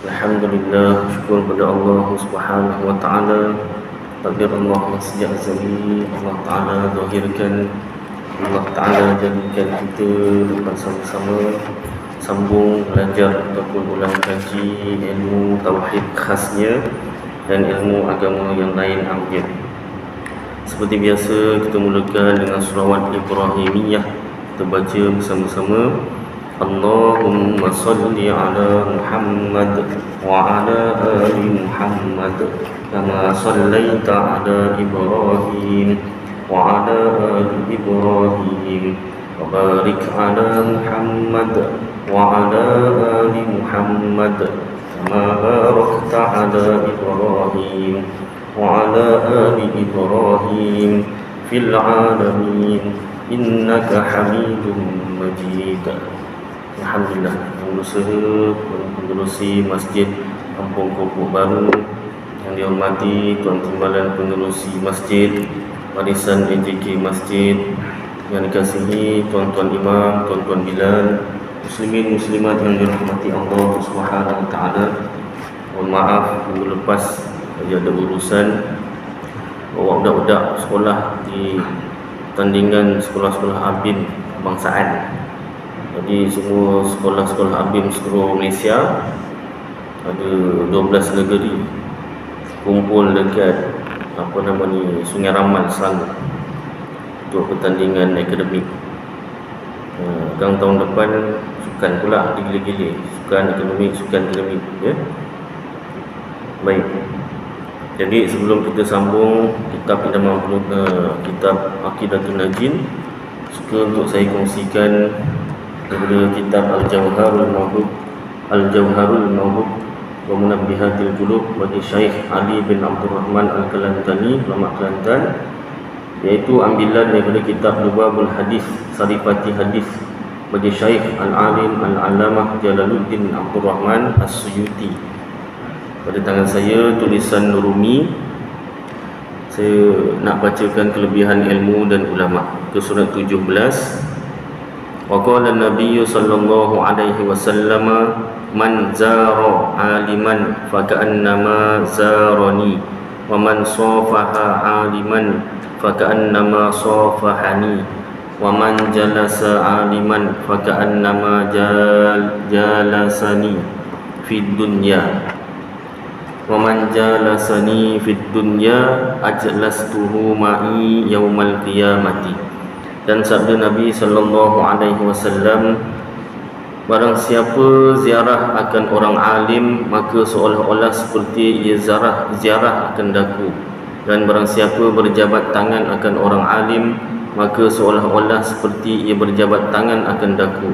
Alhamdulillah, syukur kepada Allah Subhanahu wa taala. Takdir Allah sejak azali, Allah taala zahirkan, Allah taala jadikan kita dapat sama-sama sambung belajar ataupun ulang kaji ilmu tauhid khasnya dan ilmu agama yang lain ambil. Seperti biasa, kita mulakan dengan selawat Ibrahimiyah. Kita baca bersama-sama. Allahumma salli ala Muhammad wa ala ali Muhammad kama sallaita ala Ibrahim wa ala ali Ibrahim wa barik ala Muhammad wa ala ali Muhammad kama barakta ala Ibrahim wa ala ali Ibrahim fil alamin innaka Hamidum Majid. Alhamdulillah, berusaha pengerusi Masjid Kampung Kokok Baru yang dihormati Tuan Timbalan Pengerusi Masjid, Warisan AJK Masjid yang dikasihi Tuan-Tuan Imam, Tuan-Tuan Bilal, Muslimin Muslimat yang dirahmati Allah Subhanahu Wa Taala. Mohon maaf minggu lepas saya ada urusan bawa budak-budak sekolah di tandingan sekolah-sekolah ABIN kebangsaan. Jadi semua sekolah-sekolah ABIN seluruh Malaysia ada 12 negeri kumpul dekat Sungai Ramal, Selangor untuk pertandingan akademik. Tahun depan sukan pula digila-gila, sukan akademik ya. Baik. Jadi sebelum kita sambung kitab kitab Aqidatul Najin, suka untuk saya kongsikan daripada kitab Al-Jawharul Mawhub wa Munabbihatil Qulub bagi Syekh Ali bin Abdul Rahman Al-Kalantani, ulama Kelantan, iaitu ambilan daripada kitab Lubabul Hadis, Sarifati Hadis bagi Syekh Al-Alim Al-Allamah Jalaluddin Abdul Rahman As-Suyuti. Pada tangan saya tulisan Nurumi. Saya nak bacakan kelebihan ilmu dan ulama ke surat 17. Wa qala an-nabiy sallallahu alaihi wasallam man zara aliman fa ka'annama zarani wa man safaha aliman fa ka'annama safahani wa man jalasa aliman fa ka'annama jalasani fid dunya wa man jalasani fid dunya ajlastuhu ma'i yaumal qiyamati. Dan sabda Nabi sallallahu alaihi wasallam, barang siapa ziarah akan orang alim maka seolah-olah seperti ia ziarah akan daku, dan barang siapa berjabat tangan akan orang alim maka seolah-olah seperti ia berjabat tangan akan daku,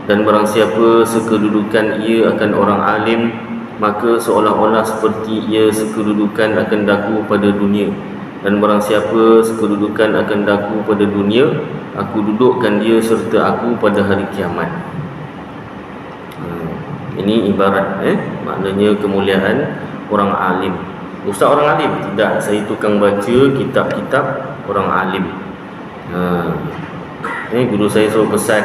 dan barang siapa sekedudukan ia akan orang alim maka seolah-olah seperti ia sekedudukan akan daku pada dunia, dan barang siapa sekedudukan akan daku pada dunia, aku dudukkan dia serta aku pada hari kiamat. Ini ibarat maknanya kemuliaan orang alim. Ustaz orang alim? Tidak, saya tukang baca kitab-kitab orang alim. Guru saya selalu pesan,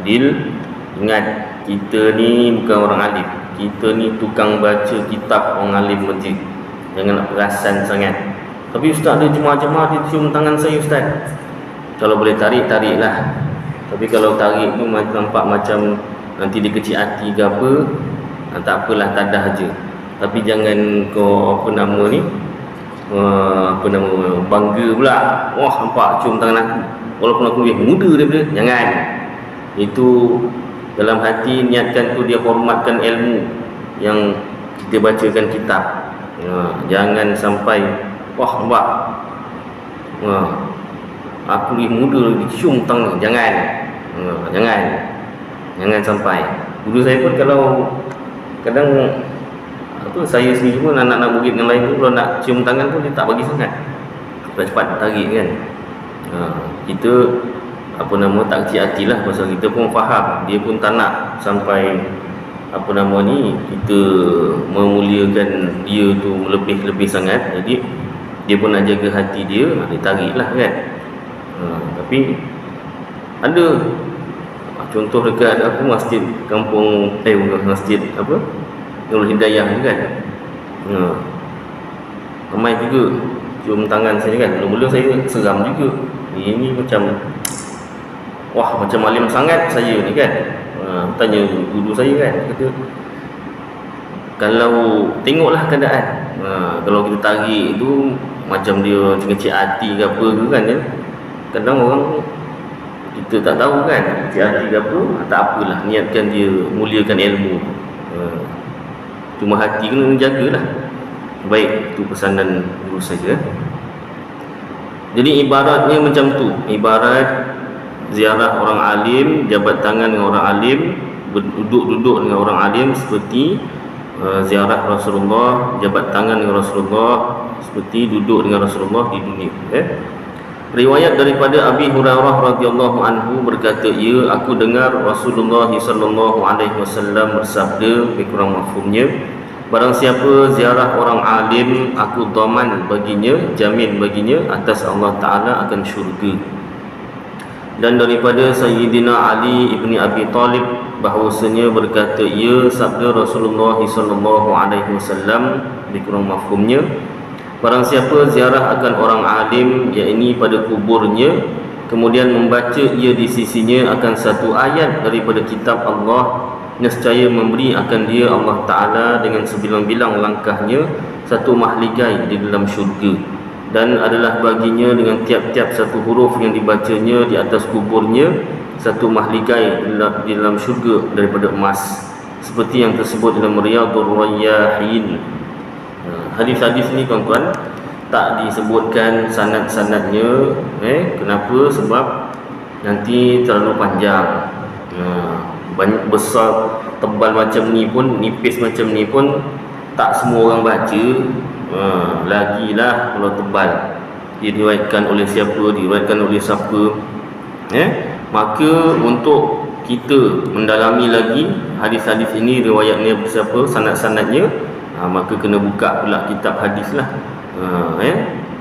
Dil, ingat, kita ni bukan orang alim, kita ni tukang baca kitab orang alim saja. Jangan nak perasan sangat. Tapi ustaz ada jemaah-jemaah dia cium tangan saya ustaz. Kalau boleh tarik, tariklah. Tapi kalau tarik tu nampak macam nanti dia kecil hati ke apa, tak apalah, tadah je. Tapi jangan kau bangga pula. Wah, nampak cium tangan aku, walaupun aku lebih muda daripada. Jangan. Itu dalam hati niatkan tu dia hormatkan ilmu yang kita bacakan kitab. Jangan sampai wah, nampak aku lebih muda, lebih cium tangan. Jangan sampai. Dulu saya pun kalau kadang saya sendiri pun anak-anak murid yang lain pun kalau nak cium tangan pun dia tak bagi sangat, cepat-cepat tarik kan. Kita tak kecil hatilah, pasal kita pun faham dia pun tak nak sampai kita memuliakan dia tu lebih sangat. Jadi dia pun nak jaga hati dia, dia tariklah kan. Tapi ada contoh dekat masjid kampung masjid Nurul Hidayah ni kan. Ramai juga cium tangan saya kan. Mula-mula saya seram juga. Ini macam wah, macam alim sangat saya ni kan. Tanya guru saya kan, kata kalau tengoklah keadaan, kalau kita tarik tu macam dia kecil hati ke apa ke kan ya. Kadang orang kita tak tahu kan kecil hati ke apa, tak apalah, niatkan dia muliakan ilmu. Cuma hati kena jagalah. Baik, itu pesanan guru saya. Jadi ibaratnya macam tu, ibarat ziarah orang alim, jabat tangan dengan orang alim, duduk-duduk dengan orang alim seperti ziarah Rasulullah, jabat tangan dengan Rasulullah seperti duduk dengan Rasulullah di dunia. Riwayat daripada Abi Hurairah radhiyallahu anhu berkata, "Ya, aku dengar Rasulullah sallallahu alaihi wasallam bersabda," lebih kurang mafhumnya, "Barang siapa ziarah orang alim, aku dhaman baginya, jamin baginya atas Allah Ta'ala akan syurga." Dan daripada Sayyidina Ali ibni Abi Talib bahawasanya berkata, "Ya, sabda Rasulullah sallallahu alaihi wasallam," lebih kurang mafhumnya, "Barang siapa ziarah akan orang alim, yakni pada kuburnya, kemudian membaca ia di sisinya akan satu ayat daripada kitab Allah, nescaya memberi akan dia Allah Ta'ala dengan sebilang-bilang langkahnya satu mahligai di dalam syurga, dan adalah baginya dengan tiap-tiap satu huruf yang dibacanya di atas kuburnya satu mahligai di dalam syurga daripada emas, seperti yang tersebut dalam Riyadhur Rayyahin." Hadis-hadis ni tuan-tuan tak disebutkan sanad-sanadnya. Kenapa? Sebab nanti terlalu panjang. Banyak besar, tebal macam ni pun, nipis macam ni pun tak semua orang baca. Lagilah kalau tebal, diriwayatkan oleh siapa, diriwayatkan oleh siapa. Maka untuk kita mendalami lagi hadis-hadis ini, riwayatnya siapa, sanad-sanadnya, maka kena buka pula kitab hadis lah.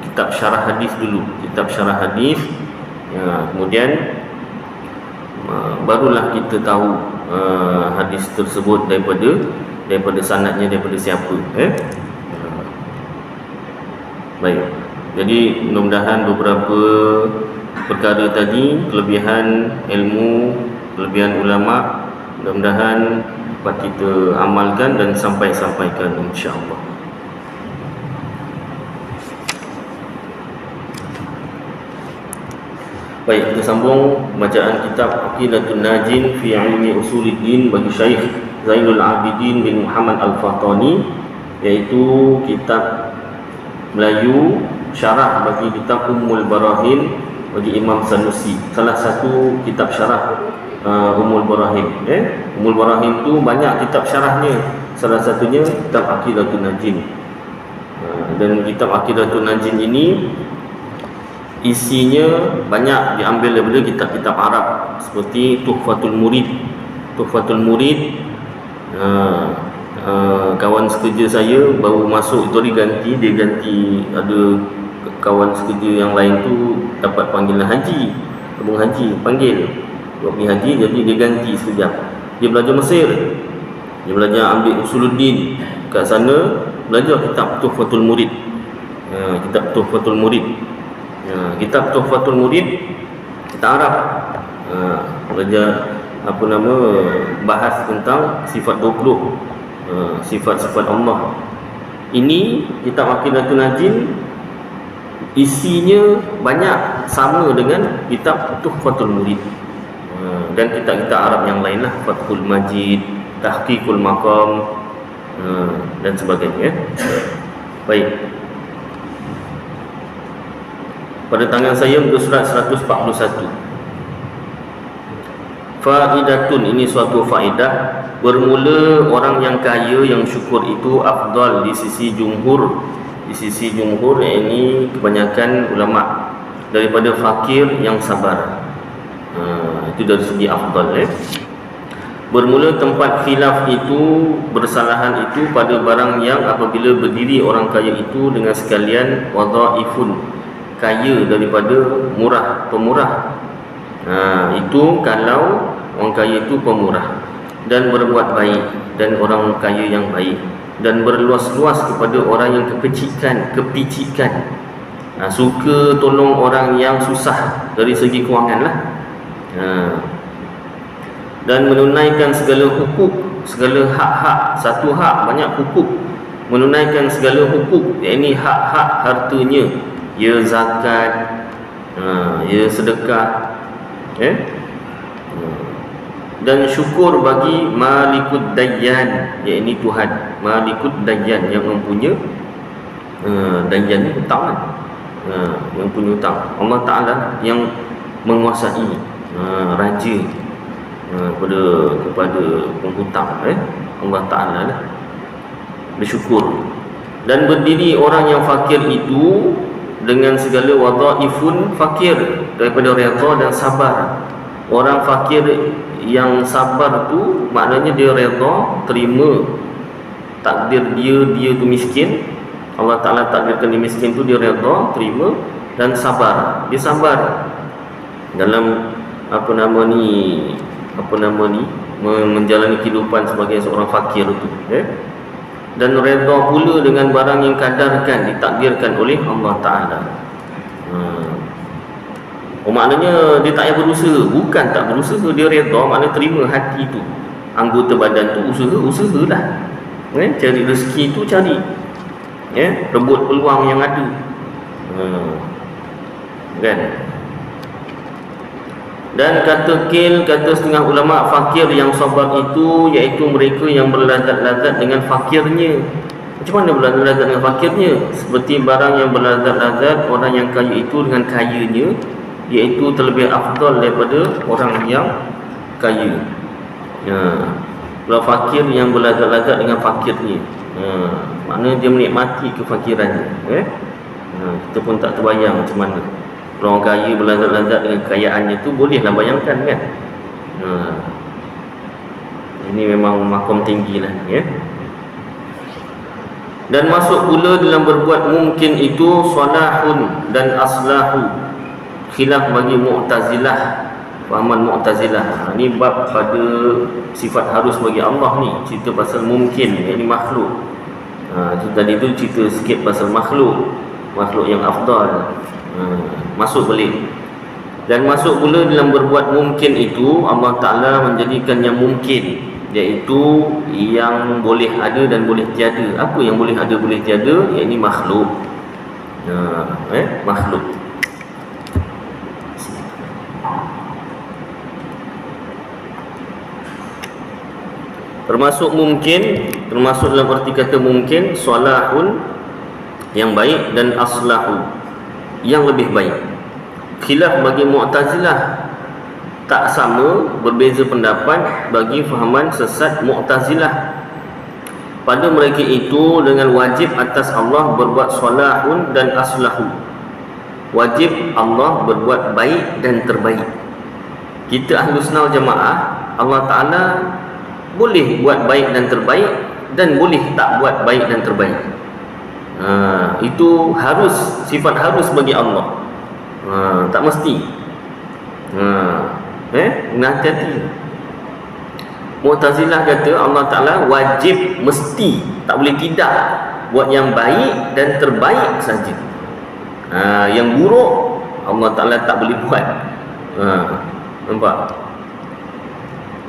Kitab syarah hadis dulu, kitab syarah hadis, kemudian barulah kita tahu hadis tersebut daripada sanadnya, daripada siapa. Baik, jadi mudah-mudahan beberapa perkara tadi, kelebihan ilmu, kelebihan ulama, mudah-mudahan dapat kita amalkan dan sampaikan insya-Allah. Baik, kita sambung bacaan kitab Aqidatun Najin fi Ilmi Usuluddin bagi Syekh Zainul Abidin bin Muhammad Al-Fatani, iaitu kitab Melayu syarah bagi kitab Ummul Barahin bagi Imam Sanusi. Salah satu kitab syarah Ummul Barahin. Ummul Barahin tu banyak kitab syarahnya. Salah satunya kitab Aqidatun Najin. Dan kitab Aqidatun Najin ini isinya banyak diambil daripada kitab-kitab Arab seperti Tuhfatul Murid. Tuhfatul Murid, kawan sekerja saya baru masuk itu dia ganti ada kawan sekerja yang lain tu dapat panggilan haji, Abang Haji panggil buat pergi haji, jadi dia ganti sekejap. Dia belajar Mesir, dia belajar ambil Usuluddin kat sana, belajar kitab Tuhfatul Murid. Kitab Tuhfatul Murid, kitab Tuhfatul Murid kita Arab, belajar bahas tentang sifat 20, sifat-sifat Allah. Ini kitab Aqidatun Najin isinya banyak sama dengan kitab Tuhfatul Murid, dan kitab-kitab Arab yang lain lah, Fathul Majid, Tahqiqul Maqam, dan sebagainya. Baik, pada tangan saya untuk surat 141. Faidatun, ini suatu faedah. Bermula orang yang kaya yang syukur itu afdal di sisi jumhur. Di sisi jumhur, ini kebanyakan ulama, daripada fakir yang sabar. Itu dari segi afdal. Bermula tempat khilaf itu, bersalahan itu pada barang yang apabila berdiri orang kaya itu dengan sekalian wadhaifun, kaya daripada murah, pemurah. Itu kalau orang kaya itu pemurah. dan berbuat baik, dan orang kaya yang baik, dan berluas-luas kepada orang yang kepicikan. Suka tolong orang yang susah dari segi kewangan lah. Dan menunaikan segala hukuk, segala hak-hak. Satu hak, banyak hukuk. Menunaikan segala hukuk, iaitu hak-hak hartanya, ya zakat, ya sedekah, dan syukur bagi Malikud Dayyan, iaitu Tuhan Malikud Dayyan, yang mempunyai Dayyan ni hutang kan? Yang punya hutang. Allah Ta'ala yang menguasai, raja kepada penghutang, Allah Ta'ala lah. Bersyukur dan berdiri orang yang fakir itu dengan segala wadhaifun fakir, daripada redha dan sabar. Orang fakir yang sabar tu maknanya dia redha, terima takdir dia tu miskin. Allah Ta'ala takdirkan dia miskin tu, dia redha, terima dan sabar. Dia sabar dalam menjalani kehidupan sebagai seorang fakir tu, dan redha pula dengan barang yang kadarkan, ditakdirkan oleh Allah Ta'ala. Maknanya dia tak payah berusaha. Bukan tak berusaha, dia redha, maknanya terima hati tu, anggota badan tu, usahalah, cari rezeki tu, cari, rebut peluang yang ada, kan. Dan kata setengah ulama, fakir yang sabar itu iaitu mereka yang berlazat-lazat dengan fakirnya. Macam mana berlazat-lazat dengan fakirnya? Seperti barang yang berlazat-lazat orang yang kaya itu dengan kayanya, iaitu terlebih afdal daripada orang yang kaya. Kalau fakir yang berlazat-lazat dengan fakirnya, maknanya dia menikmati kefakirannya. Kita pun tak terbayang macam mana orang kaya berlazat-lazat dengan kekayaannya tu, bolehlah bayangkan kan. Ini memang makom tinggi lah, Dan masuk pula dalam berbuat mungkin itu salahun dan aslahu, khilaf bagi Mu'tazilah, fahaman Mu'tazilah. Ini bab pada sifat harus bagi Allah ni, cerita pasal mungkin, ini makhluk. Tadi tu cerita sikit pasal makhluk yang afdal. Masuk balik. Dan masuk pula dalam berbuat mungkin itu, Allah Ta'ala menjadikan yang mungkin, iaitu yang boleh ada dan boleh tiada. Apa yang boleh ada boleh tiada? Iaitu makhluk. Makhluk. Termasuk mungkin, termasuk dalam arti kata mungkin, salahun yang baik, dan aslahu yang lebih baik. Khilaf bagi Mu'tazilah, tak sama, berbeza pendapat bagi fahaman sesat Mu'tazilah. Pada mereka itu dengan wajib atas Allah berbuat salahun dan aslahu. Wajib Allah berbuat baik dan terbaik. Kita Ahlus Sunnah wal Jamaah, Allah Ta'ala boleh buat baik dan terbaik, dan boleh tak buat baik dan terbaik. Itu harus, sifat harus bagi Allah. Tak mesti. Hati-hati. Mu'tazilah kata Allah Ta'ala wajib, mesti, tak boleh tidak, buat yang baik dan terbaik saja. Yang buruk Allah Ta'ala tak boleh buat. Nampak?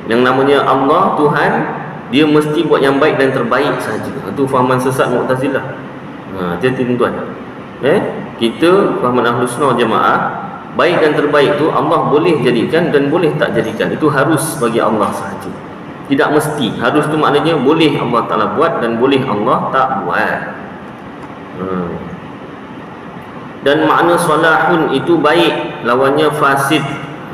Yang namanya Allah, Tuhan, dia mesti buat yang baik dan terbaik saja. Itu fahaman sesat Mu'tazilah. Jadi tuan, kita fahaman Ahlus Sunnah wal Jamaah, baik dan terbaik tu Allah boleh jadikan dan boleh tak jadikan. Itu harus bagi Allah sahaja, tidak mesti. Harus tu maknanya boleh Allah Ta'ala buat dan boleh Allah tak buat. Dan makna salahun itu baik, lawannya fasid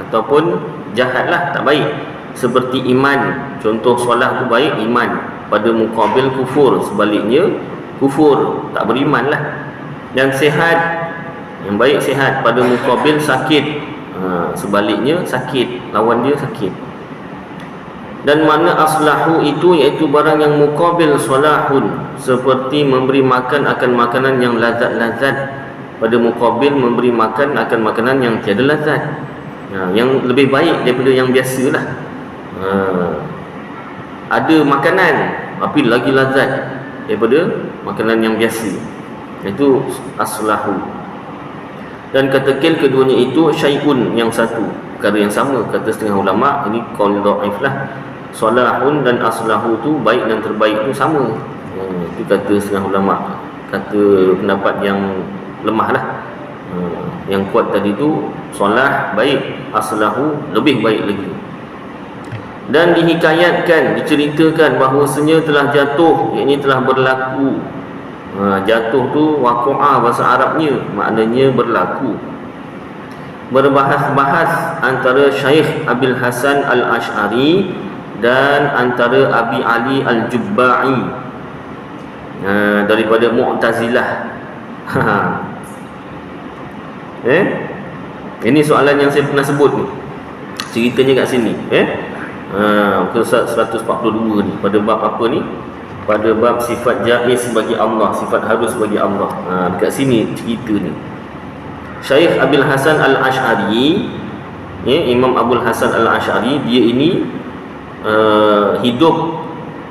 ataupun jahatlah, tak baik. Seperti iman, contoh salah tu baik, iman, pada mukabil kufur, sebaliknya kufur, tak beriman lah. Dan sehat, yang baik sehat, pada mukabil sakit, sebaliknya sakit, lawan dia sakit. Dan makna aslahu itu iaitu barang yang mukabil salahun, seperti memberi makan akan makanan yang lazat-lazat, pada mukabil memberi makan akan makanan yang tiada lazat, yang lebih baik daripada yang biasalah. ada makanan tapi lagi lazat daripada makanan yang biasa. Itu aslahu. Dan kata kil keduanya itu syai'un, yang satu, perkara yang sama. Kata setengah ulama, ini qaul dhaif lah. Salahun dan aslahu tu baik dan terbaik tu sama. Itu kata setengah ulama. Kata pendapat yang lemah lah. Yang kuat tadi tu salah baik, aslahu lebih baik lagi. Dan dihikayatkan, diceritakan bahawasanya telah jatuh, iaitu telah berlaku. Jatuh tu waqa'a bahasa Arabnya, maknanya berlaku. Berbahas-bahas antara Syekh Abil Hasan Al-Ash'ari dan antara Abi Ali Al-Jubba'i daripada Mu'tazilah. Ini soalan yang saya pernah sebut ni, ceritanya kat sini. Muka 142 ni, pada bab apa ni? Pada bab sifat jaiz bagi Allah, sifat harus bagi Allah. Dekat sini cerita ni. Syekh Abil Hasan Al-Ash'ari, Imam Abul Hasan Al-Ash'ari, dia ini hidup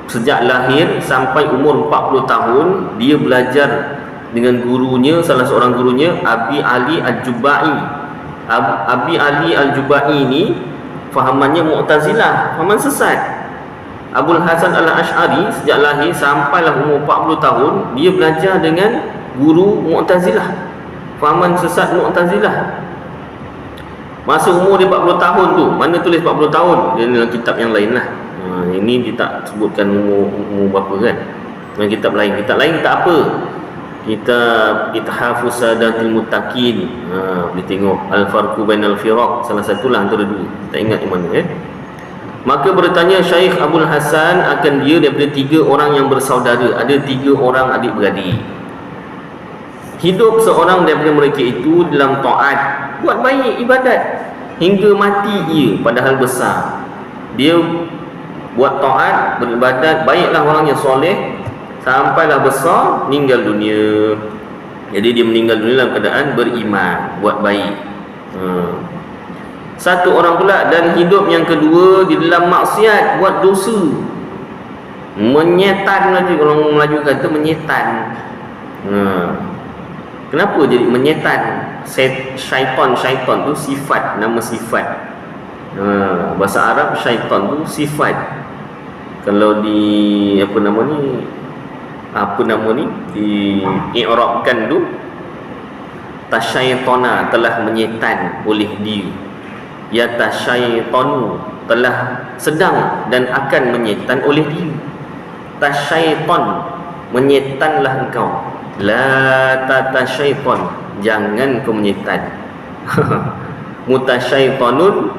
sejak lahir sampai umur 40 tahun. Dia belajar dengan gurunya, salah seorang gurunya, Abi Ali Al-Jubba'i. Abi Ali Al-Jubba'i ini fahamannya Mu'tazilah, fahaman sesat. Abul Hasan Al-Ash'ari sejak lahir sampailah umur 40 tahun dia belajar dengan guru Mu'tazilah, fahaman sesat Mu'tazilah. Masa umur dia 40 tahun tu, mana tulis 40 tahun? Dia dalam kitab yang lain lah. Ini dia tak sebutkan umur berapa kan. Dalam kitab lain tak apa. Kitab Ithafus Sadatil Muttaqin, boleh tengok Al-Farqu Bainal Firaq, salah satulah antara dua, tak ingat yang mana. Maka bertanya Syekh Abul Hasan akan dia daripada 3 orang yang bersaudara. Ada 3 orang adik-beradik. Hidup seorang daripada mereka itu dalam taat, buat baik ibadat hingga mati ia, padahal besar. Dia buat taat, beribadat, baiklah orangnya soleh, sampailah besar, meninggal dunia. Jadi dia meninggal dunia dalam keadaan beriman, buat baik. Satu orang pula, dan hidup yang kedua di dalam maksiat, buat dosa, menyetan lagi. Kalau orang Melayu kata menyetan. Kenapa jadi menyetan? Syaitan tu sifat, nama sifat. Bahasa Arab syaitan tu sifat. Kalau di apa nama ni di i'rabkan tu, tasyaitona, telah menyetan oleh dia. Ya tasyaitonu, telah sedang dan akan menyetan oleh dia. Tasyaiton, menyetanlah engkau. La tatasyaiton, jangan kau menyetan. Mutasyaitonun,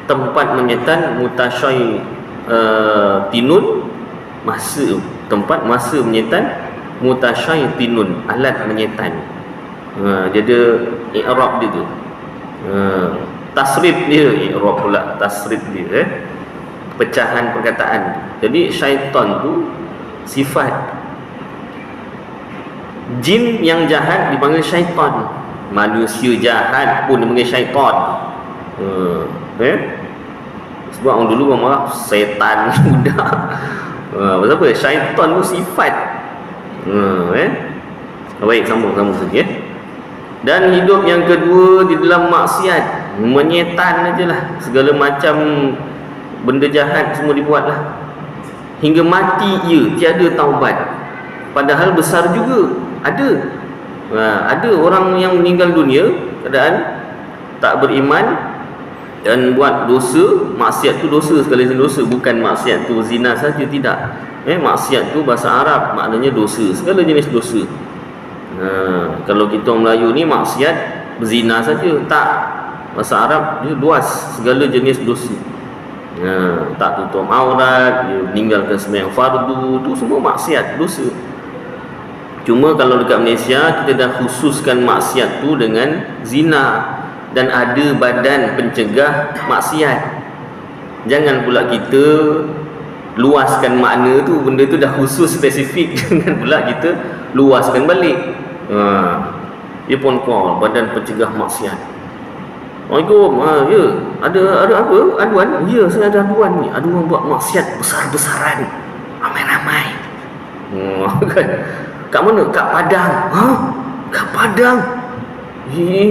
tempat menyetan. Mutasyaitinun, masa, tempat masa menyetan. Mutasyaitinun, alat menyetan. Jadi i'rab dia tu. Tasrif dia, i'rab pula tasrif dia, pecahan perkataan. Jadi syaitan tu sifat. Jin yang jahat dipanggil syaitan. Manusia jahat pun dipanggil syaitan. Sebab orang dulu orang marah setan budak. Pasal apa? Syaitan tu sifat. Baik, sambung saja. Dan hidup yang kedua di dalam maksiat, menyetan ajalah, segala macam benda jahat semua dibuatlah, hingga mati ia, tiada taubat, padahal besar juga. Ada orang yang meninggal dunia keadaan tak beriman dan buat dosa. Maksiat tu dosa, segala jenis dosa, bukan maksiat tu zina saja, tidak. Maksiat tu bahasa Arab maknanya dosa, segala jenis dosa. Kalau kita orang Melayu ni maksiat berzina saja, tak. Bahasa Arab dia luas, segala jenis dosa. Tak tutup aurat, dia meninggalkan sembahyang fardu, tu semua maksiat, dosa. Cuma kalau dekat Malaysia kita dah khususkan maksiat tu dengan zina, dan ada badan pencegah maksiat. Jangan pula kita luaskan makna tu, benda tu dah khusus spesifik. Jangan pula kita luaskan balik. Dia pun call badan pencegah maksiat. Assalamualaikum. Ya, ada apa? Aduan? Ya, saya ada aduan ni. Aduan buat maksiat besar-besaran. Ramai-ramai. Kan? Kat mana? Kat Padang. Kat Padang.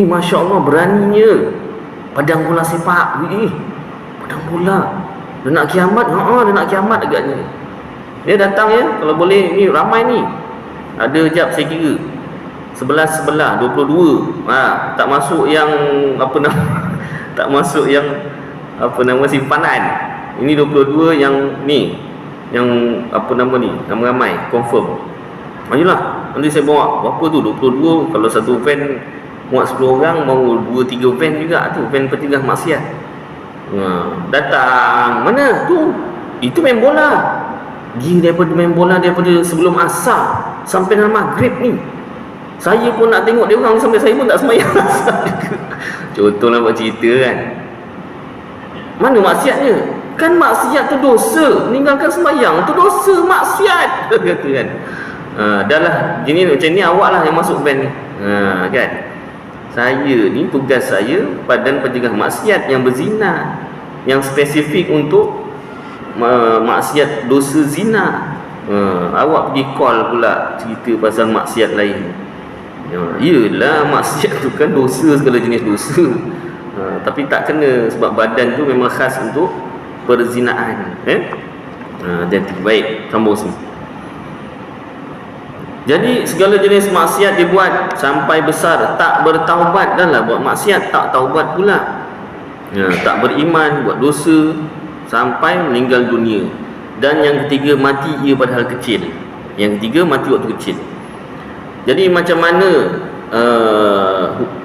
Masya Allah, beraninya. Padang bola sepak. Padang bola. Dia nak kiamat. Dia nak kiamat agaknya. Dia datang ya, kalau boleh ni ramai ni. Ada jap saya kira. 11 22. Tak masuk yang apa nama? Tak masuk yang apa nama simpanan. Ini 22 yang ni. Yang apa nama ni? Ramai-ramai confirm. Ayolah, nanti saya bawa berapa tu? 22. Kalau satu van muat 10 orang, mau 2-3 van juga tu, van petingah maksiat. Datang. Mana tu? Itu main bola. Dia daripada main bola daripada sebelum asar sampai dalam maghrib ni. Saya pun nak tengok dia orang sampai saya pun tak semayang. Contohlah buat cerita kan. Mana maksiatnya? Kan maksiat tu dosa. Meninggalkan semayang tu dosa, maksiat. Kata kan. Dah lah, gini macam ni awak lah yang masuk van ni. Kan. Saya ni tugas saya Badan Pencegah Maksiat yang berzina, yang spesifik untuk maksiat dosa zina. Awak pergi call pula cerita pasal maksiat lain. Yelah, maksiat tu kan dosa, segala jenis dosa. Tapi tak kena sebab badan tu memang khas untuk perzinaan. Dan baik, sambung sini. Jadi segala jenis maksiat dibuat sampai besar, tak bertaubat dah lah buat maksiat, tak taubat pula. Tak beriman, buat dosa sampai meninggal dunia. Dan yang ketiga, mati ia padahal kecil. Yang ketiga, mati waktu kecil. Jadi macam mana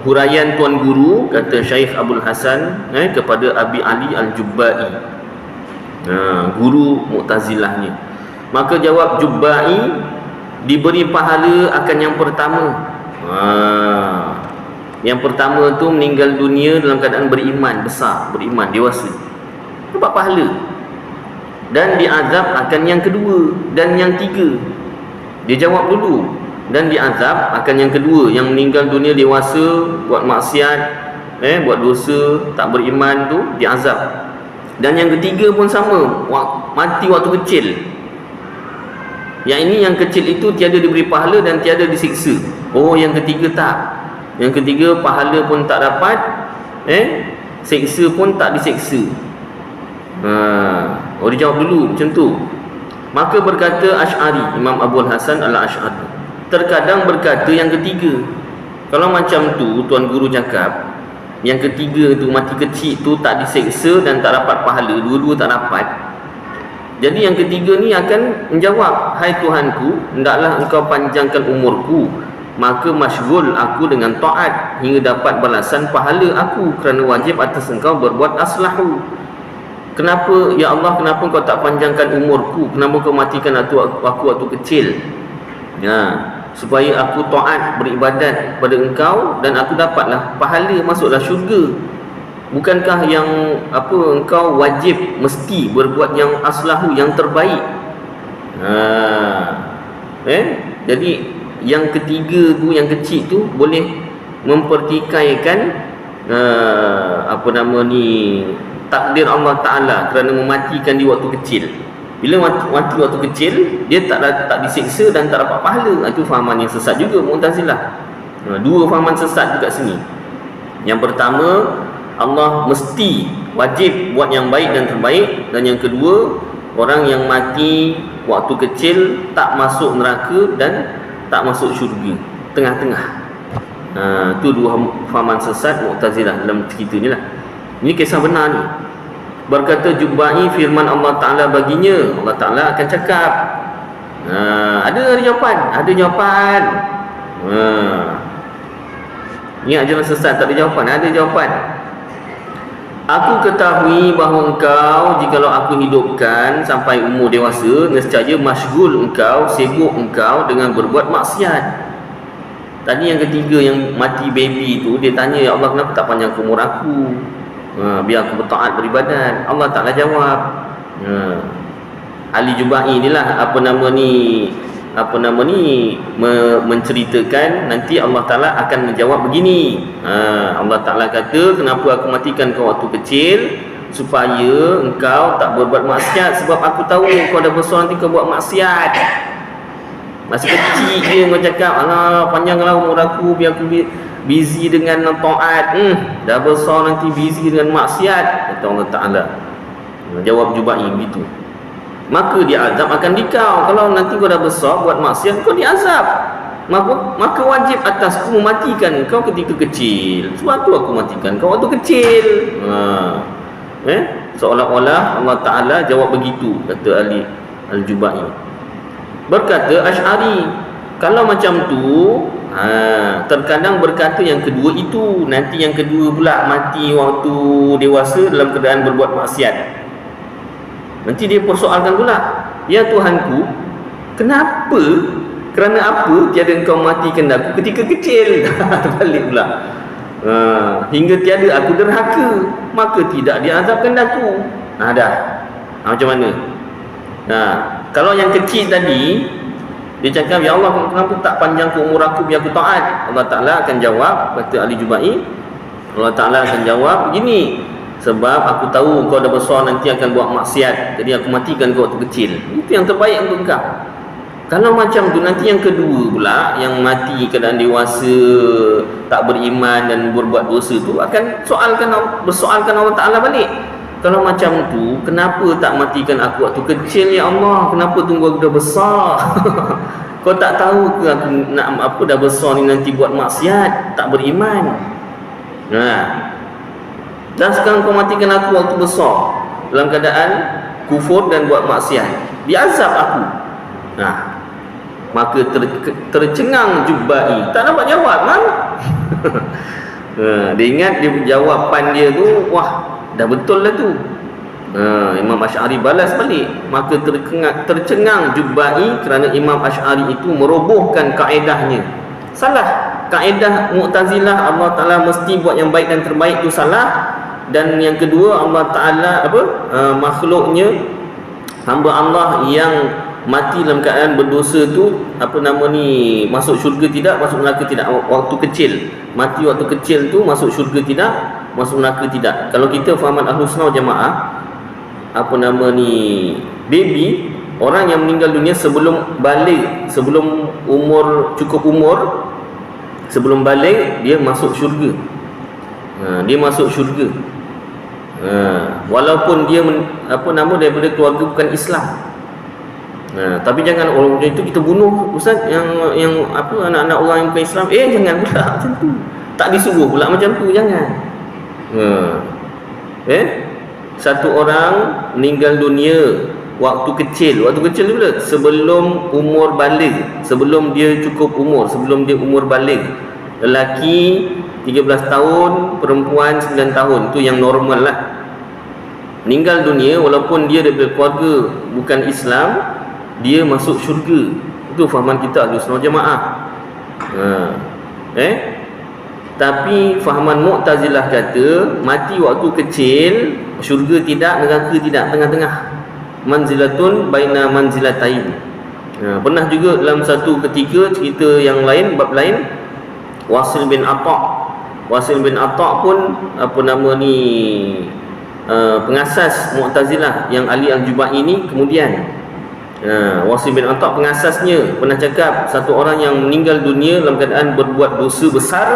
huraian Tuan Guru, kata Syekh Abdul Hasan kepada Abi Ali Al-Jubba'i, guru Mu'tazilah ni. Maka jawab Jubba'i, diberi pahala akan yang pertama. Yang pertama tu meninggal dunia dalam keadaan beriman besar, beriman dewasa, dapat pahala. Dan diazab akan yang kedua dan yang tiga. Dia jawab dulu. Dan diazab akan yang kedua, yang meninggal dunia dewasa, buat maksiat, buat dosa, tak beriman tu diazab. Dan yang ketiga pun sama, mati waktu kecil. Yang ini, yang kecil itu tiada diberi pahala dan tiada disiksa. Yang ketiga tak. Yang ketiga pahala pun tak dapat, siksa pun tak disiksa. Dia jawab dulu macam tu. Maka berkata Asy'ari, Imam Abul Hasan Al-Asy'ari, terkadang berkata yang ketiga. Kalau macam tu Tuan Guru cakap, yang ketiga tu mati kecil tu tak diseksa dan tak dapat pahala, dua-dua tak dapat. Jadi yang ketiga ni akan menjawab, hai Tuhanku, hendaklah engkau panjangkan umurku, maka masyghul aku dengan taat hingga dapat balasan pahala aku, kerana wajib atas engkau berbuat aslahu. Kenapa ya Allah, kenapa kau tak panjangkan umurku? Kenapa kau matikan aku waktu kecil? Supaya aku taat beribadat pada engkau dan aku dapatlah pahala, masuklah syurga. Bukankah yang engkau wajib mesti berbuat yang aslahu, yang terbaik? Jadi yang ketiga tu, yang kecil tu boleh mempertikaikan takdir Allah Ta'ala kerana mematikan di waktu kecil. Bila mati waktu kecil, dia tak disiksa dan tak dapat pahala. Itu fahaman yang sesat juga Mu'tazilah. Dua fahaman sesat juga sini. Yang pertama, Allah mesti wajib buat yang baik dan terbaik. Dan yang kedua, orang yang mati waktu kecil tak masuk neraka dan tak masuk syurga, tengah-tengah. Itu dua fahaman sesat Mu'tazilah dalam cerita ni lah. Ini kisah benar ni. Berkata Jubba'i, firman Allah Ta'ala baginya, Allah Ta'ala akan cakap, ada jawapan, ada jawapan. Ingat jangan sesat, tak ada jawapan, ada jawapan. Aku ketahui bahawa engkau, jikalau aku hidupkan sampai umur dewasa, nescaya masyghul engkau, sibuk engkau dengan berbuat maksiat. Tadi yang ketiga, yang mati baby tu, dia tanya, ya Allah, kenapa tak panjang umur aku? Biar aku bertaat beribadat. Allah Ta'ala jawab, Ali Jubba'i inilah menceritakan nanti Allah Ta'ala akan menjawab begini. Allah Ta'ala kata, kenapa aku matikan kau waktu kecil? Supaya engkau tak berbuat maksiat. Sebab aku tahu kau dah besar nanti kau buat maksiat. Masih kecil je kau cakap, alah panjanglah umur aku biar aku busy dengan taat. Dah besar nanti busy dengan maksiat, kata Allah Ta'ala. Jawab Jubai begitu. Maka dia azab akan dikau. Kalau nanti kau dah besar buat maksiat, kau diazab. Maka wajib atasku mematikan kau ketika kecil. Sebab tu aku matikan kau waktu kecil. Seolah-olah Allah Ta'ala jawab begitu, kata Ali Al-Jubai. Berkata Asy'ari, kalau macam tu, terkadang berkata yang kedua itu. Nanti yang kedua pula mati waktu dewasa dalam keadaan berbuat maksiat. Nanti dia persoalkan pula, ya Tuhanku, kenapa, kerana apa tiada engkau matikan aku ketika kecil? Balik pula. Hingga tiada aku derhaka, maka tidak diazabkan aku. Macam mana? Kalau yang kecil tadi, dia cakap, ya Allah, kenapa tak panjang ke umur aku biar aku taat? Allah Ta'ala akan jawab, kata Ali Jubai, Allah Ta'ala akan jawab begini, sebab aku tahu kau dah besar nanti akan buat maksiat, jadi aku matikan kau waktu kecil. Itu yang terbaik untuk kau. Kalau macam tu, nanti yang kedua pula, yang mati keadaan dewasa, tak beriman dan berbuat dosa tu, akan bersoalkan Allah Ta'ala balik. Kalau macam tu, kenapa tak matikan aku waktu kecil, ya Allah? Kenapa tunggu aku dah besar? Kau tak tahu ke aku nak apa dah besar ni nanti buat maksiat, tak beriman? Dan sekarang kau matikan aku waktu besar dalam keadaan kufur dan buat maksiat, diazab aku. Maka tercengang Jubai, tak dapat jawab kan? Dia ingat dia jawapan dia tu, wah, dah betul lah tu. Imam Asy'ari balas balik. Maka tercengang Jubai kerana Imam Asy'ari itu merobohkan kaedahnya. Salah. Kaedah Mu'tazilah, Allah Ta'ala mesti buat yang baik dan terbaik tu salah. Dan yang kedua, Allah Ta'ala makhluknya, hamba Allah yang mati dalam keadaan berdosa tu, masuk syurga tidak, masuk neraka tidak. Waktu kecil, mati waktu kecil tu masuk syurga tidak, masuk neraka tidak. Kalau kita fahaman Ahlus Sunnah Jamaah, baby, orang yang meninggal dunia sebelum balik, sebelum cukup umur, sebelum balik, dia masuk syurga. Dia masuk syurga. Walaupun dia daripada keluarga bukan Islam. Tapi jangan orang macam itu kita bunuh, ustaz, yang anak-anak orang yang bukan Islam. Jangan pula macam tu. Tak disuruh pula macam tu, jangan. Satu orang meninggal dunia waktu kecil tu bila? Sebelum umur baligh, sebelum dia cukup umur, sebelum dia umur baligh. Lelaki 13 tahun, perempuan 9 tahun, tu yang normal lah. Meninggal dunia walaupun dia daripada keluarga bukan Islam, dia masuk syurga. Itu fahaman kita Ahlus Sunnah Jamaah. Tapi fahaman Mu'tazilah kata mati waktu kecil, syurga tidak, neraka tidak, tengah-tengah. Manzilatun baina manzilatain. Pernah juga dalam satu ketika, cerita yang lain, bab lain, Wasil bin Atta pun pengasas Mu'tazilah yang Ali Al-Jubai ini kemudian. Wasil bin Atta pengasasnya pernah cakap, satu orang yang meninggal dunia dalam keadaan berbuat dosa besar,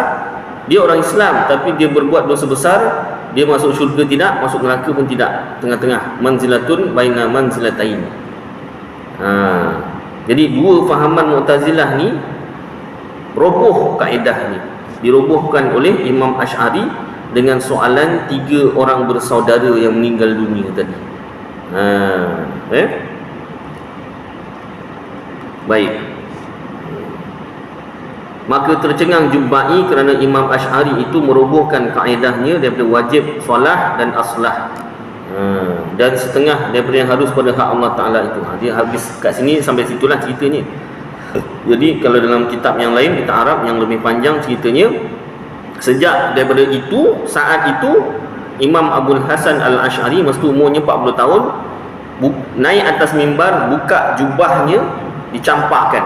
dia orang Islam tapi dia berbuat dosa besar, dia masuk syurga tidak, masuk neraka pun tidak, tengah-tengah. Manzilatun baina manzilatain. Jadi dua fahaman Mu'tazilah ni roboh kaedah ni, dirobohkan oleh Imam Asy'ari dengan soalan 3 orang bersaudara yang meninggal dunia tadi. Baik. Maka tercengang Jubai kerana Imam Asy'ari itu merobohkan kaedahnya daripada wajib solah dan aslah, dan setengah daripada yang harus pada hak Allah Ta'ala itu. Dia habis kat sini, sampai situlah ceritanya. Jadi kalau dalam kitab yang lain kita Arab yang lebih panjang ceritanya, sejak daripada itu, saat itu Imam Abul Hasan Al-Asy'ari masa umurnya 40 tahun naik atas mimbar, buka jubahnya, dicampakkan.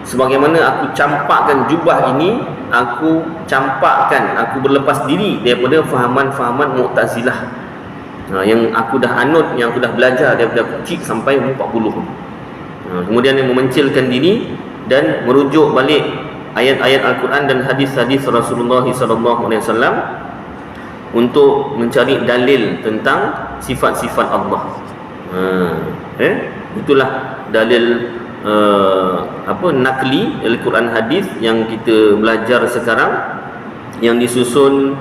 Sebagaimana aku campakkan jubah ini, aku campakkan, aku berlepas diri daripada fahaman-fahaman Mu'tazilah yang aku dah anut, yang aku dah belajar daripada kecil sampai umur 40. Kemudian yang memencilkan diri dan merujuk balik ayat-ayat Al-Quran dan hadis-hadis Rasulullah SAW untuk mencari dalil tentang sifat-sifat Allah. Itulah dalil nakli Al-Quran hadis yang kita belajar sekarang, yang disusun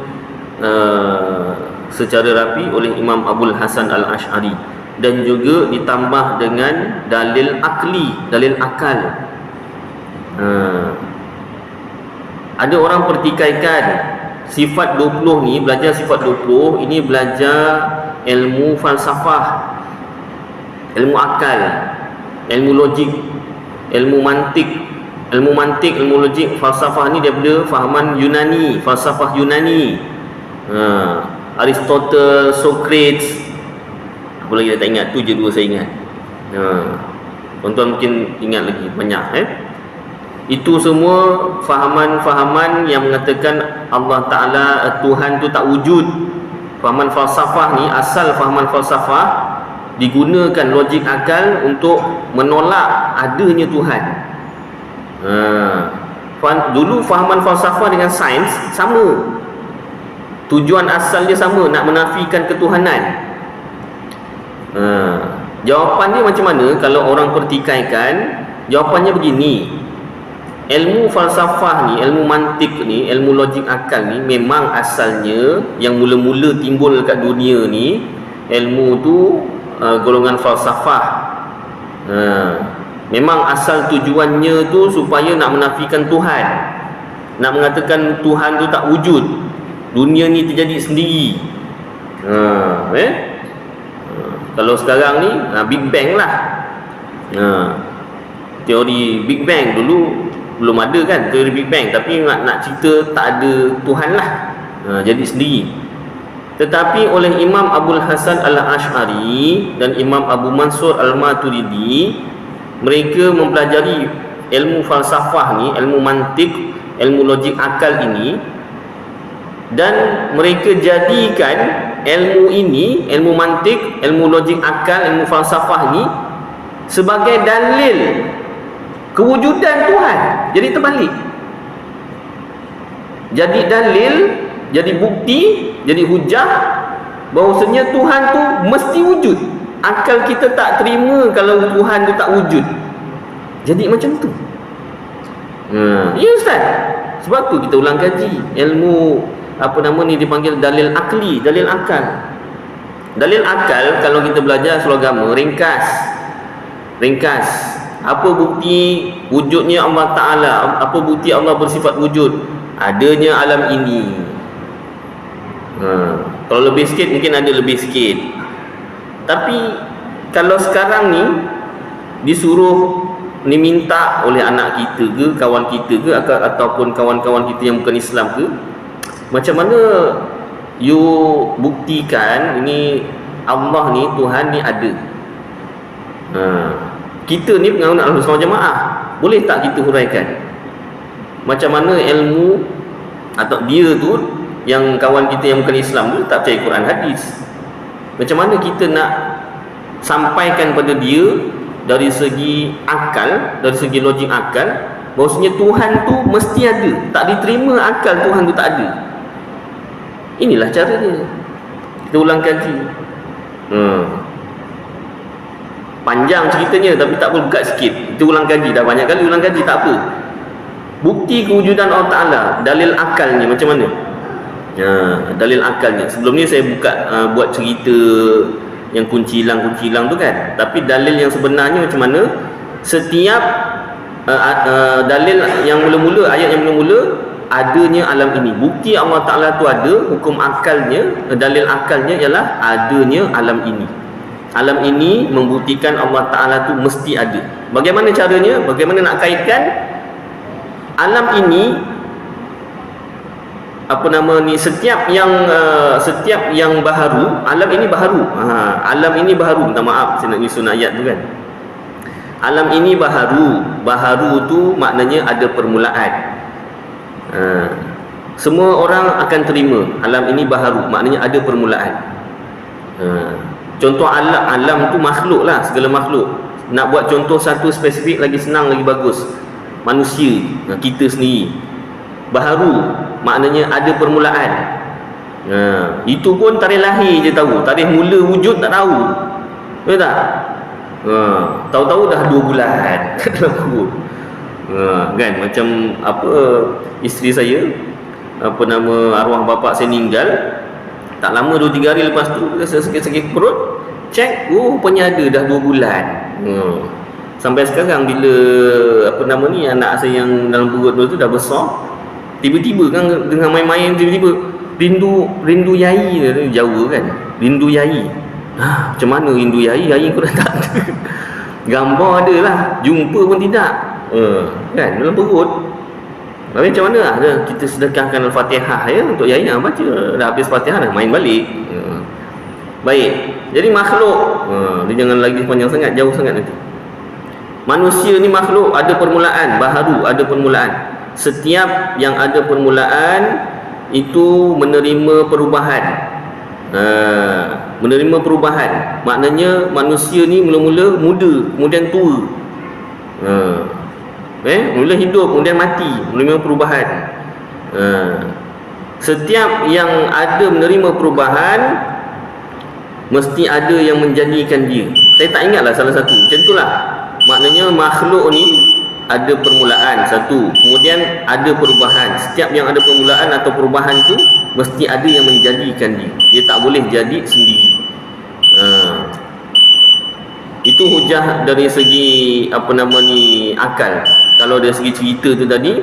secara rapi oleh Imam Abul Hasan Al-Ash'ari, dan juga ditambah dengan dalil akli, dalil akal. Ada orang pertikaikan sifat 20 ni, belajar sifat 20 ini belajar ilmu falsafah, ilmu akal, ilmu logik, ilmu mantik. Ilmu logik, falsafah ni daripada fahaman Yunani, falsafah Yunani. Aristotle, Socrates, apa lagi saya tak ingat, tu je dua saya ingat. Tuan-tuan mungkin ingat lagi banyak. Itu semua fahaman-fahaman yang mengatakan Allah Ta'ala, Tuhan tu tak wujud. Fahaman falsafah ni, asal fahaman falsafah digunakan logik akal untuk menolak adanya Tuhan. Dulu fahaman falsafah dengan sains sama, tujuan asal dia sama, nak menafikan ketuhanan. Jawapan dia macam mana kalau orang pertikaikan? Jawapannya begini: ilmu falsafah ni, ilmu mantik ni, ilmu logik akal ni, memang asalnya yang mula-mula timbul kat dunia ni, ilmu tu golongan falsafah. Memang asal tujuannya tu supaya nak menafikan Tuhan, nak mengatakan Tuhan tu tak wujud, dunia ni terjadi sendiri. Kalau sekarang ni Big Bang lah. Teori Big Bang dulu belum ada kan, teori Big Bang, tapi nak cerita tak ada Tuhan lah, jadi sendiri. Tetapi oleh Imam Abul Hasan Al-Ash'ari dan Imam Abu Mansur Al-Maturidi, mereka mempelajari ilmu falsafah ni, ilmu mantik, ilmu logik akal ini, dan mereka jadikan ilmu ini, ilmu mantik, ilmu logik akal, ilmu falsafah ni sebagai dalil kewujudan Tuhan. Jadi terbalik, jadi dalil, jadi bukti, jadi hujah bahawasanya Tuhan tu mesti wujud. Akal kita tak terima kalau Tuhan tu tak wujud. Jadi macam tu. Ya Ustaz, sebab tu kita ulang kaji ilmu dipanggil dalil akli, dalil akal. Dalil akal kalau kita belajar surah agama, ringkas. Apa bukti wujudnya Allah Ta'ala? Apa bukti Allah bersifat wujud? Adanya alam ini. Kalau lebih sikit mungkin ada lebih sikit. Tapi kalau sekarang ni disuruh minta oleh anak kita ke, kawan kita ke, ataupun kawan-kawan kita yang bukan Islam ke, macam mana you buktikan ini Allah ni, Tuhan ni ada? Kita ni penganut Ahlussunnah Jamaah, boleh tak kita huraikan macam mana ilmu atau dia tu, yang kawan kita yang bukan Islam tu tak percaya Quran hadis, macam mana kita nak sampaikan pada dia dari segi akal, dari segi logik akal, bahawasanya Tuhan tu mesti ada? Tak diterima akal Tuhan tu tak ada. Inilah caranya. Kita ulang kaji. Panjang ceritanya tapi tak apa, buka sikit. Kita ulang kaji, dah banyak kali ulang kaji, tak apa. Bukti kewujudan Allah Ta'ala, dalil akalnya macam mana? Dalil akalnya. Sebelum ni saya buka buat cerita yang kuncilang tu kan. Tapi dalil yang sebenarnya macam mana? Setiap dalil yang mula-mula, ayat yang mula-mula, adanya alam ini. Bukti Allah Ta'ala tu ada, hukum akalnya, dalil akalnya ialah adanya alam ini. Alam ini membuktikan Allah Ta'ala tu mesti ada. Bagaimana caranya? Bagaimana nak kaitkan alam ini, setiap yang baharu, alam ini baharu. Alam ini baharu, minta maaf saya nak nyusun ayat tu kan. Alam ini baharu. Baharu tu maknanya ada permulaan. Semua orang akan terima alam ini baharu, maknanya ada permulaan. Contoh alam tu makhluk lah, segala makhluk. Nak buat contoh satu spesifik lagi senang, lagi bagus. Manusia, kita sendiri. Baharu maknanya ada permulaan. Itu pun tarikh lahir je tahu, tarikh mula wujud tak tahu. Betul tak? Tahu-tahu dah 2 bulan dalam perut. Kan macam apa, isteri saya, apa nama, arwah bapa saya meninggal, tak lama 2-3 hari lepas tu rasa sakit-sakit perut, cek, rupanya ada dah 2 bulan. Sampai sekarang bila apa nama ni, anak saya yang dalam perut tu dah besar, tiba-tiba kan dengan main-main, tiba-tiba rindu yai dia, Jawa kan, rindu yai. Macam mana rindu yai? Yai kau dah tak ada. Gambar ada lah, jumpa pun tidak. Kan dalam perut. Tapi macam mana lah, kita sedekahkan Al-Fatihah ya untuk yai, baca dah habis Fatihah dah main balik. Baik, jadi makhluk, dia jangan lagi panjang sangat, jauh sangat nanti. Manusia ni makhluk, ada permulaan, baharu, ada permulaan. Setiap yang ada permulaan itu menerima perubahan. Menerima perubahan maknanya manusia ni mula-mula muda, kemudian tua. Mula hidup, kemudian mati, menerima perubahan. Setiap yang ada menerima perubahan, mesti ada yang menjadikan dia. Saya tak ingatlah salah satu. Macam itulah. Maknanya makhluk ni ada permulaan satu, kemudian ada perubahan. Setiap yang ada permulaan atau perubahan tu mesti ada yang menjadikan dia. Dia tak boleh jadi sendiri. Itu hujah dari segi apa nama ni, akal. Kalau dari segi cerita tu tadi,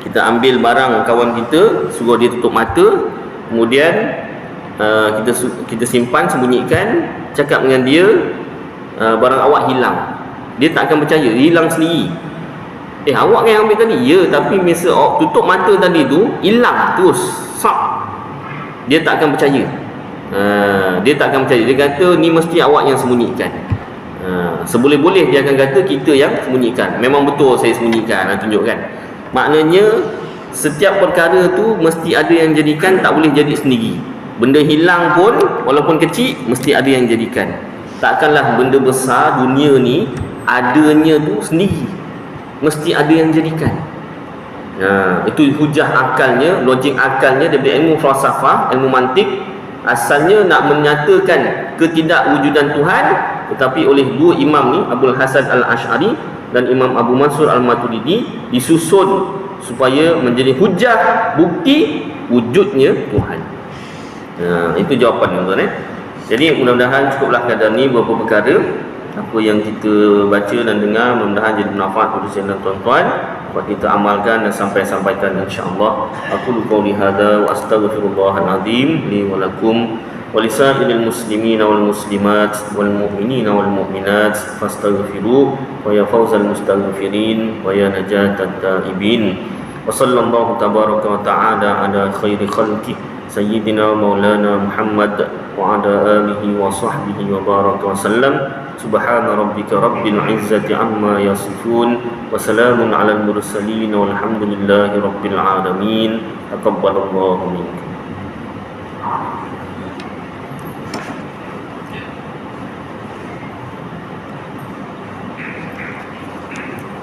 kita ambil barang kawan kita, suruh dia tutup mata, kemudian kita simpan, sembunyikan, cakap dengan dia, barang awak hilang. Dia tak akan percaya, dia hilang sendiri. Awak kan yang ambil tadi? Ya, tapi masa awak tutup mata tadi tu, hilang terus. Dia tak akan percaya. Dia tak akan percaya. Dia kata ni mesti awak yang sembunyikan. Seboleh-boleh dia akan kata kita yang sembunyikan. Memang betul saya sembunyikan, tunjukkan. Maknanya setiap perkara tu mesti ada yang jadikan, tak boleh jadi sendiri. Benda hilang pun walaupun kecil mesti ada yang jadikan. Takkanlah benda besar dunia ni adanya tu sendiri, mesti ada yang jadikan. Itu hujah akalnya, logik akalnya daripada ilmu falsafah, ilmu mantik. Asalnya nak menyatakan ketidakwujudan Tuhan, tetapi oleh dua imam ni, Abul Hasan Al-Ash'ari dan Imam Abu Mansur Al-Maturidi, disusun supaya menjadi hujah, bukti wujudnya Tuhan. Itu jawapan tuan-tuan. Jadi mudah-mudahan cukuplah kadar ni beberapa perkara apa yang kita baca dan dengar, mudah-mudahan jadi bermanfaat untuk saya dan tuan-tuan, dapat kita amalkan dan sampaikan insya-Allah. Aku qauli hadza wa astaghfirullahal azim li wa lakum wa lisa'iril muslimina wal muslimat wal mu'minina wal mu'minat fastaghfiru wa ya fawzal mustaghfirin wa ya najatat taibin. Wa sallallahu tabaraka wa ta'ala ala khairi khalqi sayyidina maulana Muhammad wa ala alihi wa sahbihi wa baraka wa sallam. Subhana rabbika rabbil izzati amma yasifun wa salamun alal mursalin walhamdulillahi rabbil alamin. Taqabbalallahu minkum.